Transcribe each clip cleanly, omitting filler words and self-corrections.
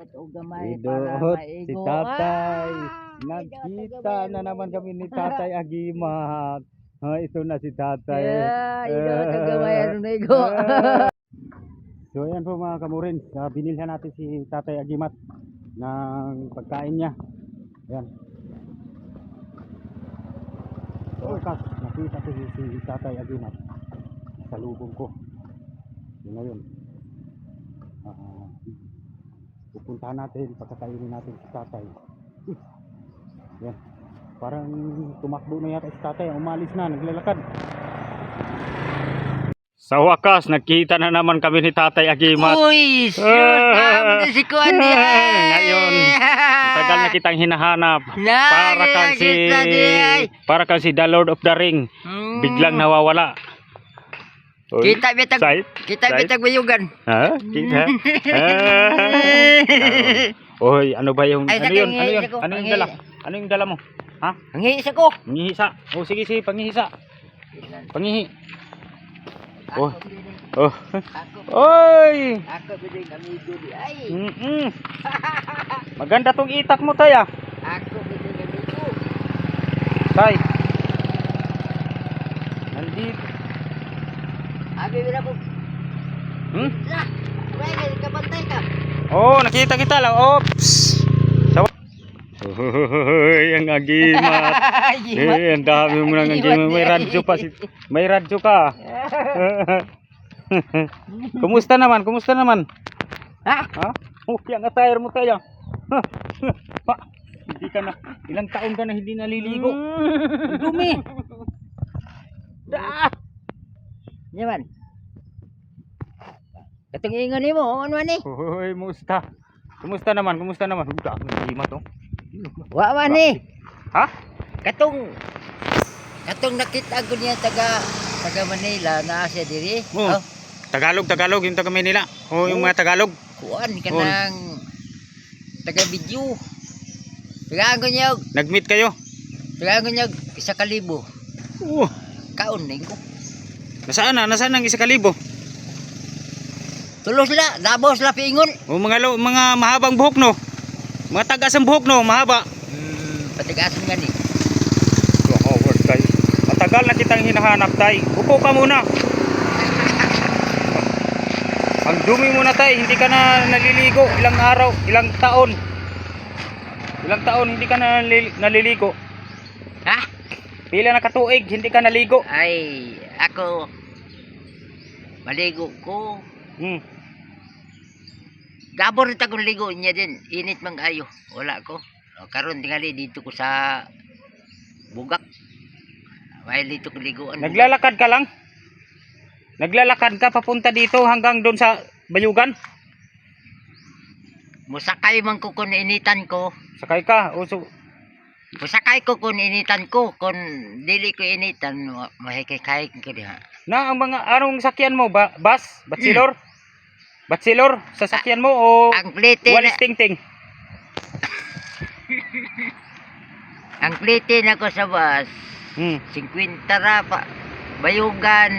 O gamay para Idot si maigo. tatay. Ah! Nagkita na naman kami ni tatay Agimat. Ito na si tatay. Yeah, idot o gamay ano maigo. So ayan po mga kamurins, binilhan natin si tatay Agimat ng pagkain niya. Ayan. So kas, nakita ko si tatay Agimat sa lubong ko. Yun na yun. Pupuntahan natin, pagkakainin natin si tatay. Yan. Parang tumakbo na yata si tatay, umalis na, naglalakad. Sa wakas, nakita na naman kami ni tatay Agimat. Uy, shoot, na si Kuan Ngayon, matagal na kitang hinahanap. Para kang si The Lord of the Ring. Biglang nawawala. Uy, Kita bitag bayugan. Ha? Kita? Oy, ano ba yung ano yun? Ano yun? Ano yung dala? Ano yung dala mo? Ha? Pangihisa ko. Pangihisa. Oh, sige, pangihisa. Pangihi. Oh. Oh. Oy! Ako bidig amigo di ay. Maganda tong itak mo, tay ah. Ako bidig amigo. Tay. Nandito. Abi bira ko. Lah, wala ka bantay ka. Oh, nakita kita lang. Oops. Hoy, ang Agimat. Ang dami mo nang Agimat. May radyo pa si. May radyo ka. Kumusta naman? Kumusta naman? Ha? Ha? Oh, yang attire mo tayo. Ha? Hindi ka na. Ilang taon ka na hindi naliligo. Ang dumi. Yaman. Katong ingon nimo, ano man ni? Hoy, musta? Kumusta naman? Kumusta naman? Ang Agimat oh. Wa man ni. Ha? Katong nakita ko niya taga Manila na siya diri. Oh. Tagalog yung taga Manila. Oh, yung mga Tagalog. Kuan kanang taga video. Tagaan ko niya. Nag-meet kayo? Tagaan ko niya 1,000. Oh. Kaon na ko. Nasaan na? Nasaan ang 1,000? Tulos la, dabos la piingon. O mga mahabang buhok no. Mga tagas ang buhok no, mahaba. Patigasan nga ni. Oh, word tay. Matagal na kitang hinahanap tay. Upo ka muna. Ang dumi mo na tay, hindi ka na naliligo ilang araw, ilang taon. Ilang taon hindi ka na naliligo. Ha? Pila na katuig hindi ka naligo. Ay, ako maligo ko. Gabor rin akong ligo niya din. Init mang ayo. Wala ko. Karon tingali dito ko sa bugak. May dito ko liguan. Naglalakad ka lang? Naglalakad ka papunta dito hanggang doon sa Bayugan? Musakay man ko kung initan ko. Sakay ka? Musakay ko kung initan ko. Kung dili ko initan, mahikikay ko diha. Na ang mga anong sakyan mo? Bus? Batsilor? Batsilor? Sasakyan mo o ang plite walis ting-ting? Ang plite na ko sa bus. 50 ra pa. Bayugan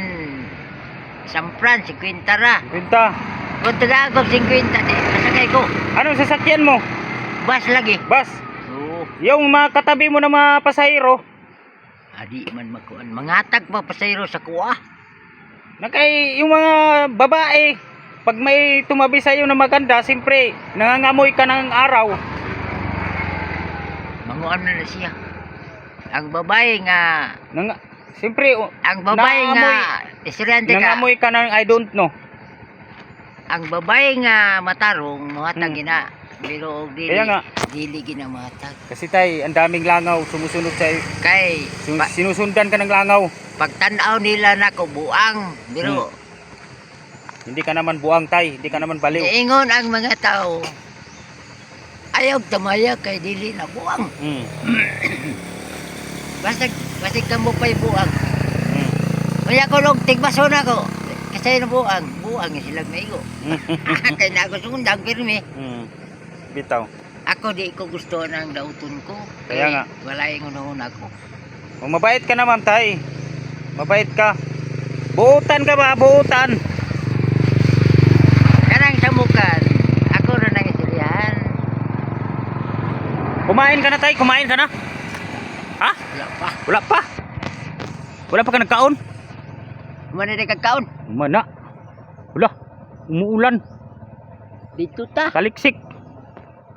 San Fran 50 ra. Pinta. Kung tagagog 50 masakay ko. Anong sasakyan mo? Bus lagi. Bus? Oo. Yung mga katabi mo na mga pasahero? Adi man magkuan. Mangatag pa pasayro sa kuha. Yung mga babae, pag may tumabi sa iyo na maganda, siyempre nangangamoy ka ng araw. Manguan na siya. Ang babae nga Siyempre ang babae nga estudyante ka. nangangamoy ka ng I don't know. Ang babae nga matarong matag gina. Pero dili Kaya nga. Dili gina matag. Kasi tay, ang daming langaw sumusunod sa iyo. Kay Sinusundan ka ng langaw. pagtanaw nila nako buang. Pero hindi ka naman buang tay, hindi ka naman baliw. ingon ang mga tao. Ayaw tamaya kay dili na buang. Basta kamo pa'y buang. Kaya ko lang tigbaso na ko. Kasi na buang silang maigo. Kaya na ako sundang pirmi. Bitaw. Ako di ko gusto ng dauton ko. Kaya nga. Wala yung unahon ako. Mabait ka naman tay. Mabait ka. Buutan ka ba? Buutan. Kanang samukan. Ako na nang isilihan. Kumain ka na tay, kumain ka na. Ha? Wala pa. Wala pa. Wala pa ka nagkaon? Mana na kagkaon? Mana? Wala. Umuulan. Dito ta. Taliksik.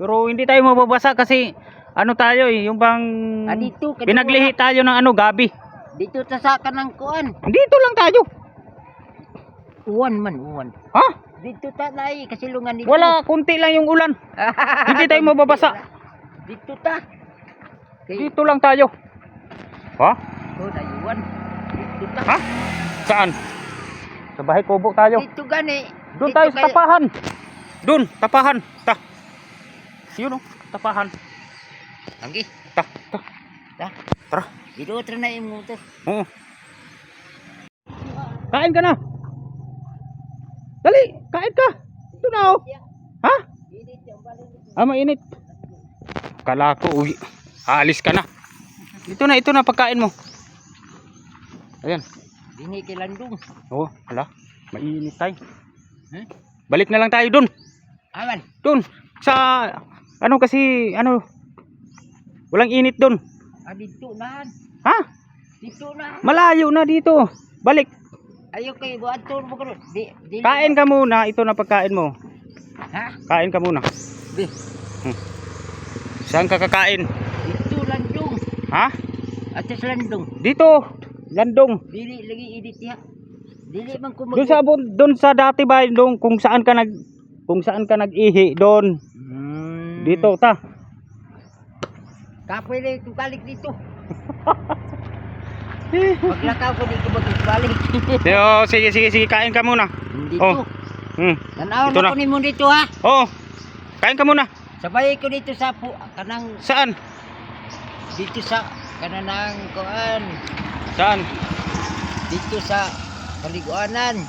Pero hindi tayo mababasa kasi ano tayo eh, yung bang Dito. pinaglihi tayo ng ano, gabi. Dito ta sa kanang kuan. Dito lang tayo. Uwan man, uwan. Ha? Dito ta na kasilungan dito. Wala, kunti lang yung ulan. Hindi tayo mababasa. Dito ta. Dito lang tayo. Ha? Oh, nayuwan. Dito ta. Ha? Saan? Sa bahay kubo tayo. Dito gani. Doon Dito tayo sa kay- tapahan. Doon, tapahan. Ta. Yun oh, tapahan. Anggi. Ta. Ta. Tara. Dito tra na yung motor. Oo. Kain ka na. Dali, kain ka. Ito na oh. Ha? Mainit. Kala ko, uy. Aalis ka na. Ito na pagkain mo. Ayan. Dini kay Landong. Oh, hala. Mainit tayo. Hmm? Balik na lang tayo dun. Aman. Dun. Sa, ano kasi, ano. Walang init dun. Dito na. Ha? Dito na. Malayo na dito. Balik. Ayo kay buat tur mo karon. Di. Kain ka muna. Ito na pagkain mo. Ha? Kain ka muna. Di. Saan ka kakain? Dito Landong. Ha? Atas Landong. Dito. Landong. Dili lagi edit ya. Dili man ko Doon sa dati ba doon kung saan ka nag-ihi doon. Dito ta. Kapoy na ito balik dito. Paglakaw ko dito balik. Yo, sige kain ka muna. Dito. Oh. Tanaw Ito na na. ko nimo dito ha. Oo. Kain ka muna. Sabay ko dito sa kanang Saan? dito sa kanang kuan. Saan? Dito sa paliguanan.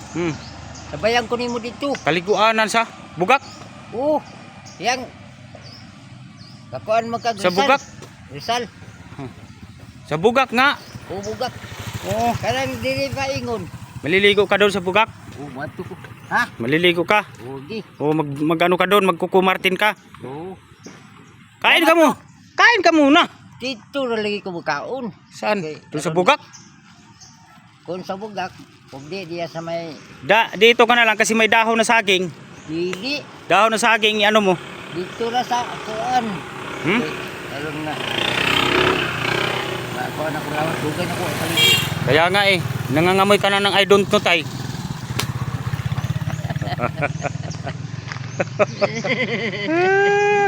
Sabayan ko nimo dito. Kaliguanan sa Bugak? Oh. Yang kakuan magkag Sa Bugak? Rizal. Sa Bugak nga. Oh, Bugak. Oo. Kanang dili pa ingon. Maliligo ka doon sa Bugak? Oh, mato ko. Ha? Maliligo ka? Oh, di. O magano ka doon, magkukumartin ka? Oh. Kain ka mo. Kain ka muna. Dito na lagi ko makaon. Saan? Okay, Doon sa karon- Bugak? Kung sa Bugak, kung di diya sa may Dito ka na lang kasi may dahon na saging. dili. Dahon na saging, ano mo? Dito na sa kuan. Hmm? Alam na. Kuan ako lawas. Dugay na ko. Paligid. Kaya nga eh, nangangamoy ka na ng I don't know tay.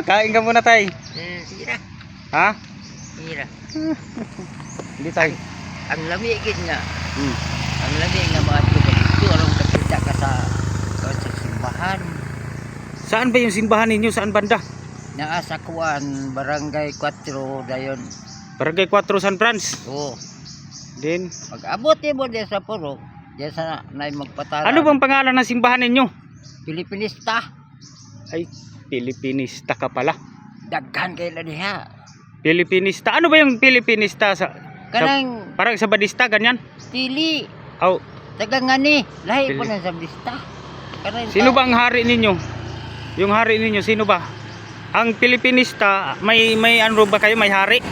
Kain ka muna tay. Sige na. Ha? Sige na. Hindi tay. Ang lamigid nga. Ang lamig nga mga tuga dito. Anong nakita ka sa simbahan. Saan ba yung simbahan ninyo? Saan banda? Naa sa kuan. Barangay 4 dayon. Barangay 4 San Franz. Oo. Din. Mag-abot mo diya sa puro. Diya sa na magpatala. Ano bang pangalan ng simbahan ninyo? Pilipinista. Ay, Pilipinista ka pala. Daghan kay la diha. Pilipinista. Ano ba yung Pilipinista sa Kanang parang sa Badista ganyan? tili. Aw, Taga ngani. Lahi po Pili. na sa lista. Kanang sino ba ang hari ninyo? Yung hari ninyo sino ba? Ang Pilipinista, may ano ba kayo, may hari?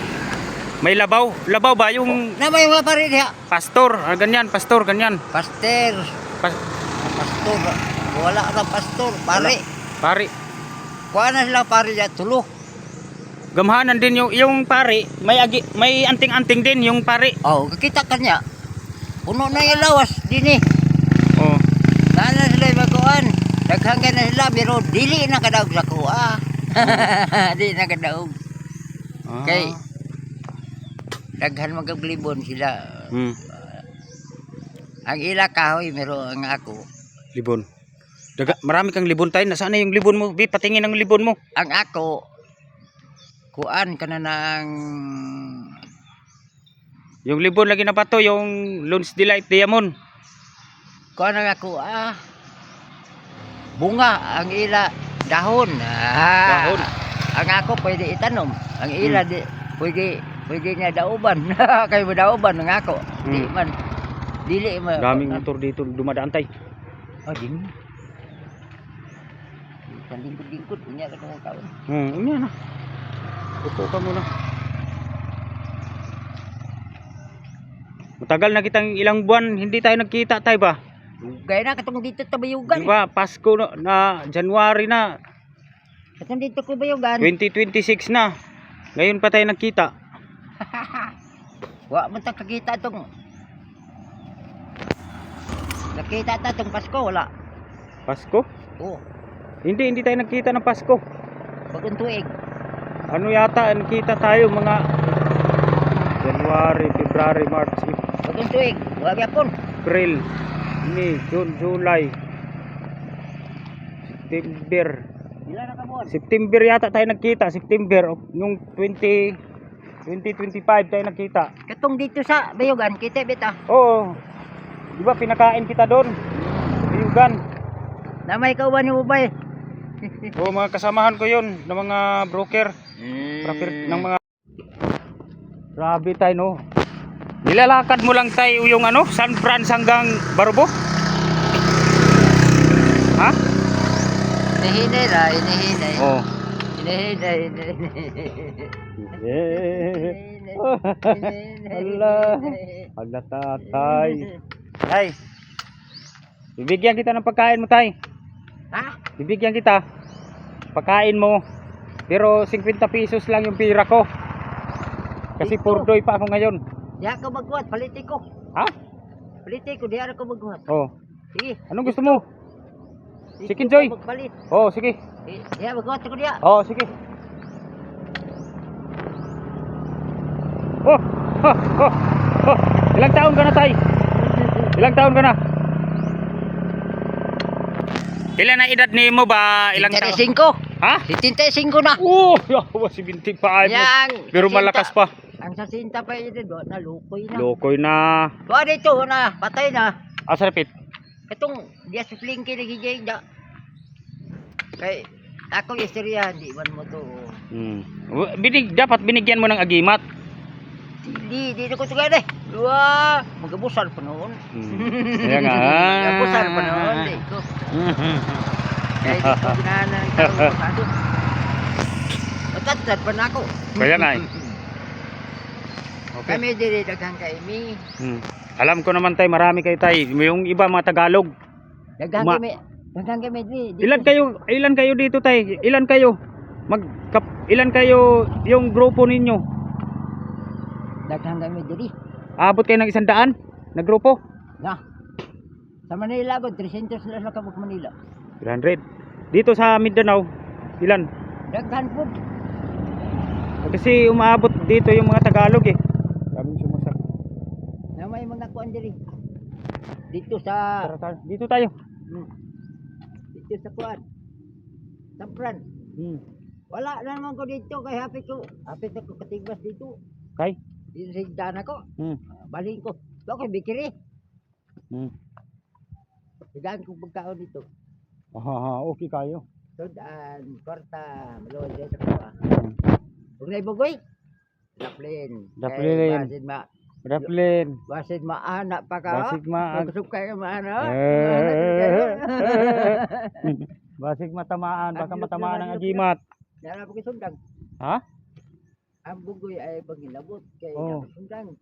May labaw. Labaw ba yung na may mga pare diha. pastor? Ganyan, pastor ganyan. Pastor. Pastor. Wala ka na pastor. Pare. Pari. Kuha na sila pare diya. Tulo. Gamhanan din yung pari, may anting-anting din yung pari. Oh, kakita ka niya. Puno na yung lawas. Dini. Oh. Nana sila magkuhan. Daghanggan na sila. Pero dili na kadaog sa kuha. Di na kadaog. Ah. Kay daghan magablibon sila. Ang ila kahoy pero ang ako. Libon. Marami kang libon tayo. Nasaan na yung libon mo? Bi, patingin ang libon mo. Ang ako kuan kana nang Yung libon lagi na pa to, yung Loans Delight Diamond. kuan ang ako bunga ang ila dahon. Dahon. Ang ako pwede itanom. Ang ila di pwede niya dauban. Kay dauban ang ako. Di man dili man. Daming motor dito dumadaan tay. Oh, din. Lingkod-lingkod niya ka tong kaon. Unya na. Upo ka muna. Matagal na kitang ilang buwan hindi tayo nagkita tayo ba? Gaya na katong dito ta bayugan. Di ba? Pasko na January na. Katong dito ko bayugan. 2026 na. Ngayon pa tayo nagkita. Wa man ta kakita tong. Nakita ta tong Pasko wala. Pasko? Oo. Hindi tayo nagkita ng Pasko. Bagong tuig. Ano yata nakita tayo mga January, February, March, Bagong tuig. Wa gyapon. April, May, June, July, September. Pila na ka buwan? September yata tayo nagkita, September yung 2025 tayo nagkita. Katong dito sa bayugan kita bita. Oo. Di ba pinakain kita doon? Bayugan. Na may kauban mo ba? Oo, mga kasamahan ko 'yon ng mga broker, ng mga grabe tayo no. Nilalakad mo lang tayo yung ano, San Franz hanggang Barubo? Ha? Hinihinay ra, hinihinay. Oo. Hinihinay. Allah. Allah tatay. Tay. Bibigyan kita ng pagkain mo, tay. Ha? Bibigyan kita. Pagkain mo. Pero 50 pesos lang yung pira ko. Kasi Dito. purdoy pa ako ngayon. Diya ka magbuhat, paliti ko. Ha? Paliti ko, diya ko magbuhat. Oh. Sige. Anong gusto mo? Dito Chicken ko Joy. magpalit. Oh, sige. Diya magbuhat ko diya. Oh, sige. Oh, oh, oh, oh. Ilang taon ka na, tay? Ilang taon ka na? Ilan na edad ni mo ba? Ilang taon? 75. Ha? 75 na. Oh, yawa si 25. Yang. Pero malakas pa. Ang sasinta pa yun do na lukoy na. Lokoy na. Tuwa dito na, patay na. Asa repit? Itong diya si Flinky nagigay da. Kay ako istorya di man mo to. Dapat binigyan mo ng agimat. Di ko tugay eh. Dua, magabusal pa noon. Kaya nga. Magabusal pa noon di ko. Kaya di ko ginahan ng tao pasado. Matatad pa na ako. Kaya nga eh. Okay. Kami diri daghang kaimi. Alam ko naman tay, marami kayo tay. Yung iba mga Tagalog. Daghang kami diri. Ilan kayo dito tay? Ilan kayo? Ilan kayo yung grupo ninyo? Daghang kami diri. Abot kayo ng 100 na grupo? Na. Sa Manila ko 300 na sa Kabuk Manila. 300. Dito sa Mindanao, ilan? Daghan po. Kasi umaabot dito yung mga Tagalog eh. Daming sumasak. Na may mga kuan diri. Dito sa Dito tayo. Dito sa kuan. Sampran. Wala na naman ko dito kay hapit ko katigbas dito. Kay? Dito sa higdana ko. Baling ko. Okay, bikiri. Higaan ko pagkaon dito. Okay kayo. Sudan, kwarta, maluwag dyan sa kuha. Huwag na ibugoy. Daplin. Basid maana pa ka. Basig maana. Kusog kayo maana. Basig matamaan. Baka matamaan ang agimat. Nara po kisundang. Ha? Ang bugoy ay pagilabot. Kaya kisundang.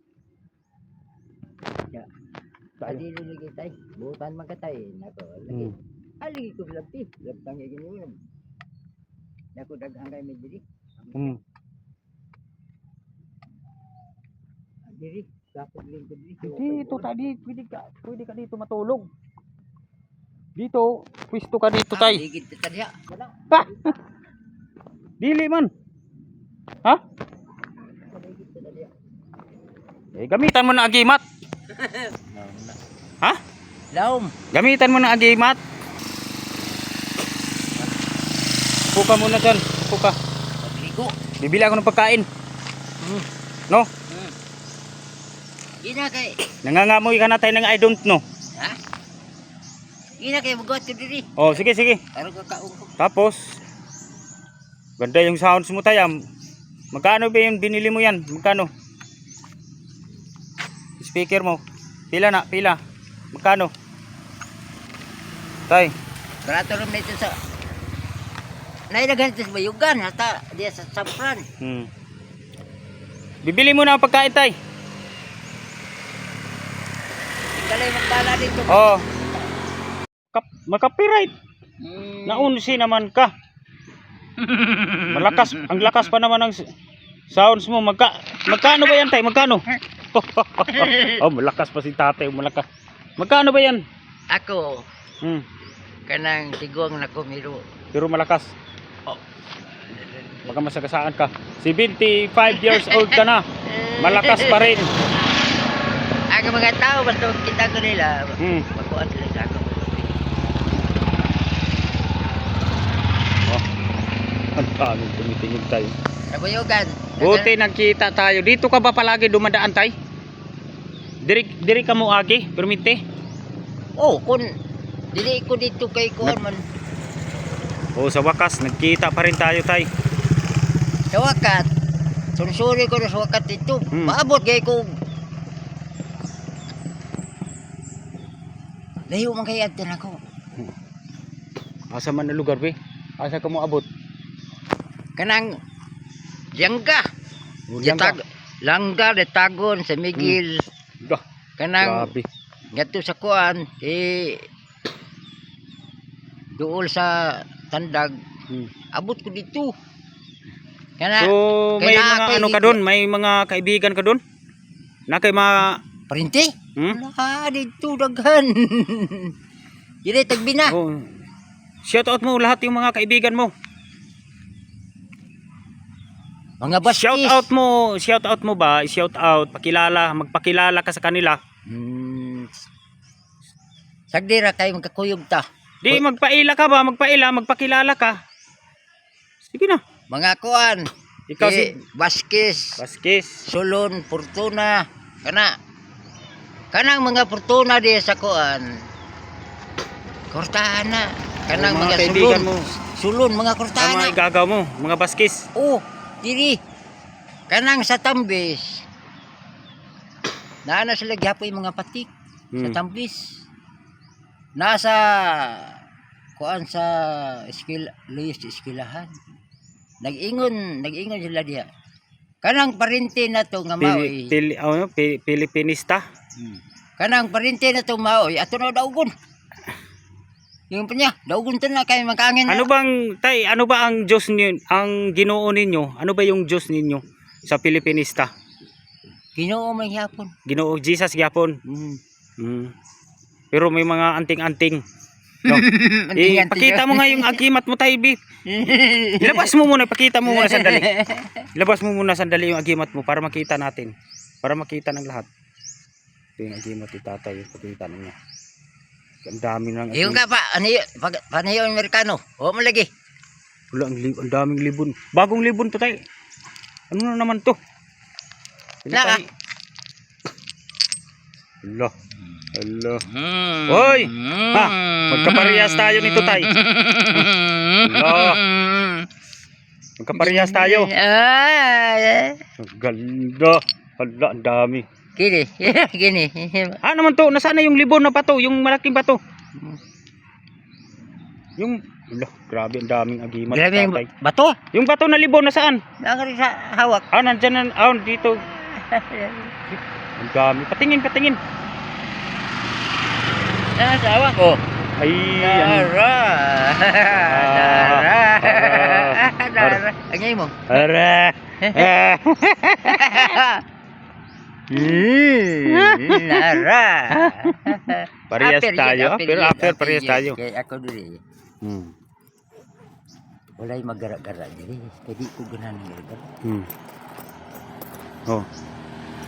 Ya. Adi lagi tay. Butan man katay. Nako lagi. Lagi ko labti. Labtang ay gininom. Nako daghang kay mediri. Diri, dapat din ko dito. Dito tadi, pwede ka dito matulog. Dito, pwesto ka dito tay. Ligid ta diha. Wala. Dili man. Ha? Gamitan mo ng agimat. Ha? Laom. Gamitan mo ng agimat. Upo ka muna dyan. Upo ka. Pagligo. Bibili ako ng pagkain. No? Ina kay. Nangangamoy ka na tayo ng I don't know. Ha? Ina kay bugot ko diri. Oh, sige, sige. Aron ka kaong ko. Tapos, ganda yung sounds mo tayo. Magkano ba yung binili mo yan? Magkano? Speaker mo. Pila na, pila. Magkano? Tay. Barato rin ito sa Nailagay ito sa bayugan, hata diya sa sapran. Bibili mo na ang pagkain, tay. Tinggalay magpala dito. Oh. Makapiright. Hmm. Naunsi naman ka. Malakas, ang lakas pa naman ng sounds mo. Magkano ba yan, tay? Magkano? Oh, malakas pa si tatay, malakas. Magkano ba yan? Ako, Hmm. kanang tigong na kumiro. Pero malakas. Oh. Baka masagasaan ka. 75 years old ka na. Malakas pa rin. Ang mga tao, basta magkita ko nila, makuha sila sa ako. Oh. Ang daming tumitingin tayo. Sa bayugan. Buti nagkita tayo. Dito ka ba palagi dumadaan, tay? Diri ka mo agi, permite? Oh, kun dili ko dito kay kuan man. Oh, sa wakas nagkita pa rin tayo, tay. Sa wakat. Sunsuri ko na sa wakat dito. Maabot kay ko. Layo man kay adtan ako. Asa man na lugar, be? Asa ka mo abot? Kanang Langga. Langga Tagon sa Miguel. Dah. Kanang Grabe. ngadto sa kuan duol sa Tandag. Abot ko dito. Kana So, may kaya mga ano ka doon? May mga kaibigan ka doon? Na kay mga... Parinte? Wala dito daghan. Dire tagbina. Oh, shout out mo lahat yung mga kaibigan mo. Mga baskis. Shout out mo ba? Shout out, magpakilala ka sa kanila. Sagdira kay magkakuyog ta. Di magpaila ka ba? Magpakilala ka. Sige na. Mga kuan. Ikaw si Baskis. Sulon, Fortuna. Kanang mga Fortuna di sa kuan. Kortana. Kanang mga kaibigan sulon. mo. Sulon, mga Ang kortana. mga igagaw mo, mga baskis. Oh, diri. Kanang sa Tambis. Naana sila gyapoy mga patik sa Tambis. Nasa kuan sa eskwelahan. Nag-ingon sila diha. Kanang parente na to nga maoy. Pilipinista. Kanang parente na to maoy ato na daugon. Yung pa niya, daugon to na kay magkaangin. Ano ba ang Diyos niyo, ang Ginoo ninyo? Ano ba yung Diyos ninyo sa Pilipinista? Ginoo man gyapon. Ginoo Jesus gyapon. Pero may mga anting-anting. No. Pakita mo nga yung agimat mo, tay, bi. Ilabas mo muna, pakita mo muna sandali. Ilabas mo muna sandali yung agimat mo para makita natin. Para makita ng lahat. Ito yung agimat ni tatay, pakita niya. Ang dami ng agimat. Yung ka pa, ano yung Amerikano? O malagi. Wala, ang daming libon. Bagong libon to, tay. Ano na naman to? Naka. Hello. Hoy! Ha! Magkaparehas tayo nito, tay. Hello. Magkaparehas tayo. Ang ganda. Hala, ang dami. Gini. Ah, naman to? Nasaan na yung libon na bato? Yung malaking bato? Yung... Hala, grabe, ang daming agimat. Grabe yung bato? Yung bato na libon, nasaan? Nakari sa hawak. Ah, nandyan na. Ah, dito. Ang dami. Patingin. Sa hawak ko. Ay, Dara. Ang ngayon mo. Ara. Nara. Parehas tayo. Pero after parehas tayo. Kaya ako dili. Walay magara-gara dili. Kaya ko ganahan ng gara. Oh.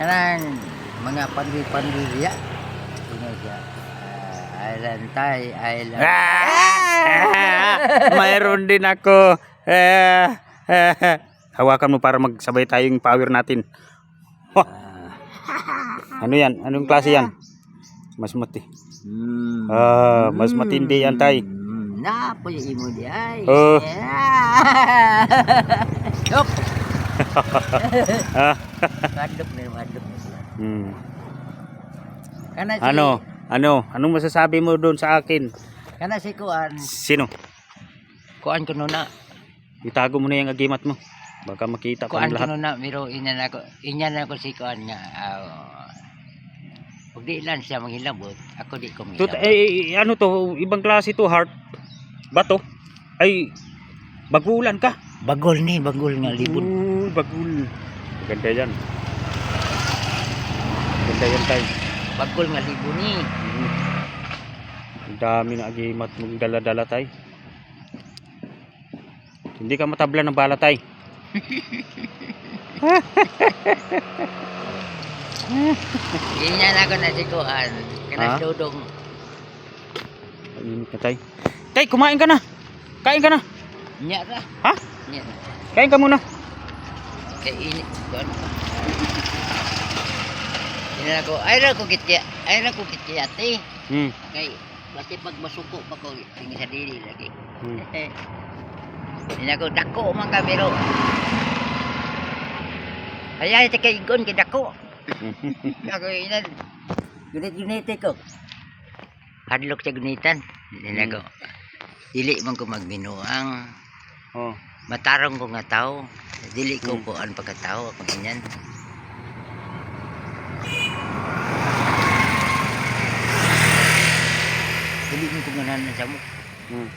Kanang mga pandiri-pandiriya. Tingnan siya. Island. Mayroon din ako. Hawakan mo para magsabay tayong power natin. Ano yan? Anong klase yan? Mas matindi yan, tay. Napo yung imo di ay. Yup. Madok na. Anong masasabi mo doon sa akin? Kana si Kuan. Sino? Kuan ko na. Itago mo na yung agimat mo. Baka makita pa Kuan ng lahat. kuno na miro inan ako si kuan nga. Ug di lang siya manghilabot, ako di ko Tut manghilabot. ano to, ibang klase to, heart. Bato. Ay, bagulan ka. Bagol nga libon. Uy, bagul. Maganda yan. Maganda yan tayo. Bagol nga libon ni. Ang dami na agimat mong dala-dala tayo. Hindi ka matabla ng bala tayo. Ganyan ako na si kuan. Kanas Ha? dudong. Ayun ka tayo. Tay, kumain ka na. Kain ka na. Nya ra. Ha? Nya ra. Kain ka muna. Kay init kuan. Ina ko, ay ra ko kitya ate. Hmm. Kay basta pag masuko pa ko tingin sa dili lagi. Hmm. Ina ko dako man kamero. Ay te kay gon kay dako. Ako ina gunit ko. Hadlok sa gunitan. Ina ko. Dili man ko magbinuang. Oh. Matarong ko nga tao. Dili ko kuan pagkatao ako ganyan. Dili mo ko ganahan sa mo. Hmm.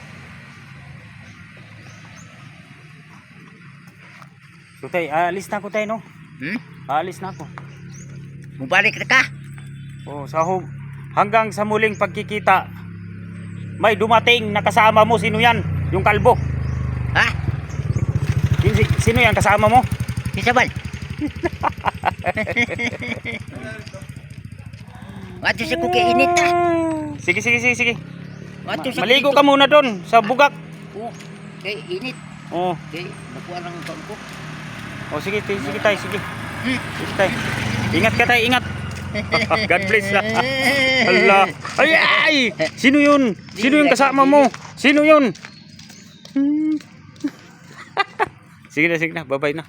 So tay, alis na ako tayo, no? Alis na ako. Mubalik na ka. Oh, hanggang sa muling pagkikita. May dumating na kasama mo, sino yan? Yung kalbo. Ha? Sino yan kasama mo? Isa ba? Wato sa kuki init na. Sige. Wato sa Maligo ka muna doon sa bugak. Oh, kay init. Oh, Kay nakuha lang ang ko. oh sige tayo, sige. Sige tayo. Ingat ka tayo, ingat. God bless na. Allah. Ay! Sino yun? Sino yung kasama mo? Sino yun? Sige na. Bye-bye na.